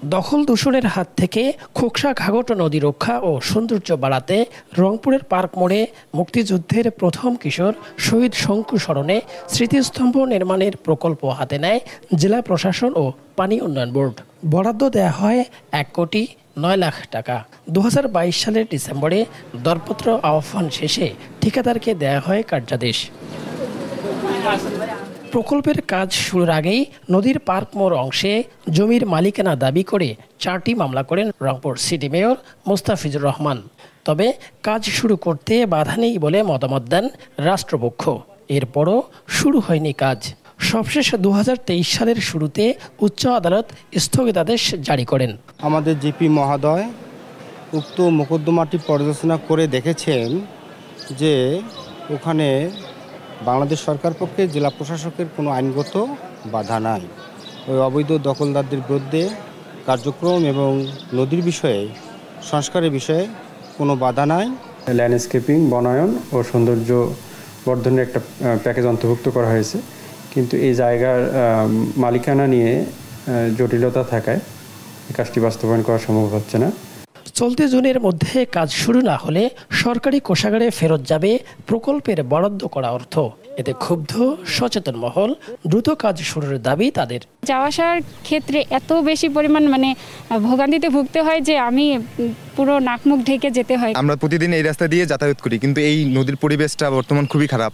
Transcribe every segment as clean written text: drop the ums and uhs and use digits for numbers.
দখল দূষণের হাত থেকে খোকসা ঘাঘট নদী রক্ষা ও সৌন্দর্য বাড়াতে রংপুরের পার্ক মোড়ে মুক্তিযুদ্ধের প্রথম কিশোর শহীদ শঙ্কু স্মরণে স্মৃতিস্তম্ভ নির্মাণের প্রকল্প হাতে নেয় জেলা প্রশাসন ও পানি উন্নয়ন বোর্ড। বরাদ্দ দেয়া হয় ১,৯,০০,০০০ টাকা। ২০২২ সালের ডিসেম্বরে দরপত্র আহ্বান শেষে ঠিকাদারকে দেয়া হয় কার্যাদেশ। প্রকল্পের কাজ শুরুর আগেই নদীর পার্ক মোড় অংশে জমির মালিকানা দাবি করে ৪টি মামলা করেন রংপুর সিটি মেয়র মোস্তাফিজুর রহমান। তবে কাজ শুরু করতে বাধা নেই বলে মতামত দেন রাষ্ট্রপক্ষ। এরপরও শুরু হয়নি কাজ। সবশেষ ২০২৩ সালের শুরুতে উচ্চ আদালত স্থগিতাদেশ জারি করেন। আমাদের জিপি মহোদয় উক্ত মোকদ্দমাটি পর্যালোচনা করে দেখেছেন যে ওখানে বাংলাদেশ সরকার পক্ষে জেলা প্রশাসকের কোনো আইনগত বাধা নাই। ওই অবৈধ দখলদারদের বিরুদ্ধে কার্যক্রম এবং নদীর বিষয়ে সংস্কারের বিষয়ে কোনো বাধা নাই। ল্যান্ডস্কেপিং, বনায়ন ও সৌন্দর্য বর্ধনের একটা প্যাকেজ অন্তর্ভুক্ত করা হয়েছে, কিন্তু এই জায়গার মালিকানা নিয়ে জটিলতা থাকায় এই কাজটি বাস্তবায়ন করা সম্ভব হচ্ছে না। চলতি জুনের মধ্যে কাজ শুরু না হলে সরকারি কোষাগারে ফেরত যাবে প্রকল্পের বরাদ্দ করা অর্থ। এতে ক্ষুব্ধ সচেতন মহল। দ্রুত কাজ শুরুর দাবি তাদের। যাওয়া আসার ক্ষেত্রে এত বেশি পরিমাণ ভোগান্তিতে ভুগতে হয় যে আমি পুরো নাকমুখ ঢেকে যেতে হয়। আমরা প্রতিদিন এই রাস্তা দিয়ে যাতায়াত করি, কিন্তু এই নদীর পরিবেশটা বর্তমান খুবই খারাপ।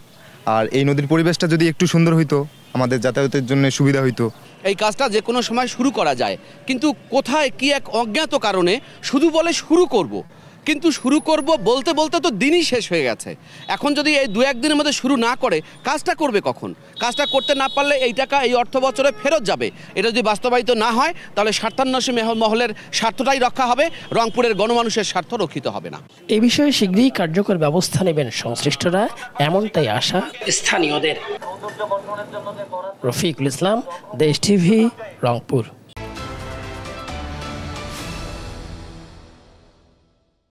আর এই নদীর পরিবেশটা যদি একটু সুন্দর হইতো, আমাদের যাতায়াতের জন্য সুবিধা হইতো। এই কাজটা যে কোনো সময় শুরু করা যায়, কিন্তু কোথায় কি এক অজ্ঞাত কারণে শুধু বলে শুরু করব, কিন্তু শুরু করব বলতে বলতে তো দিনই শেষ হয়ে গেছে। এখন যদি এই ২-১ দিনের মধ্যে শুরু না করে, কাজটা করবে কখন? কাজটা করতে না পারলে এই টাকা এই অর্থ বছরে ফেরত যাবে। এটা যদি বাস্তবায়িত না হয় তাহলে স্বার্থান্বেষী মহলের স্বার্থটাই রক্ষা হবে, রংপুরের গণমানুষের স্বার্থ রক্ষিত হবে না। এ বিষয়ে শীঘ্রই কার্যকর ব্যবস্থা নেবেন সংশ্লিষ্টরা, এমনটাই আশা স্থানীয়দের। রফিকুল ইসলাম, দেশ টিভি, রংপুর।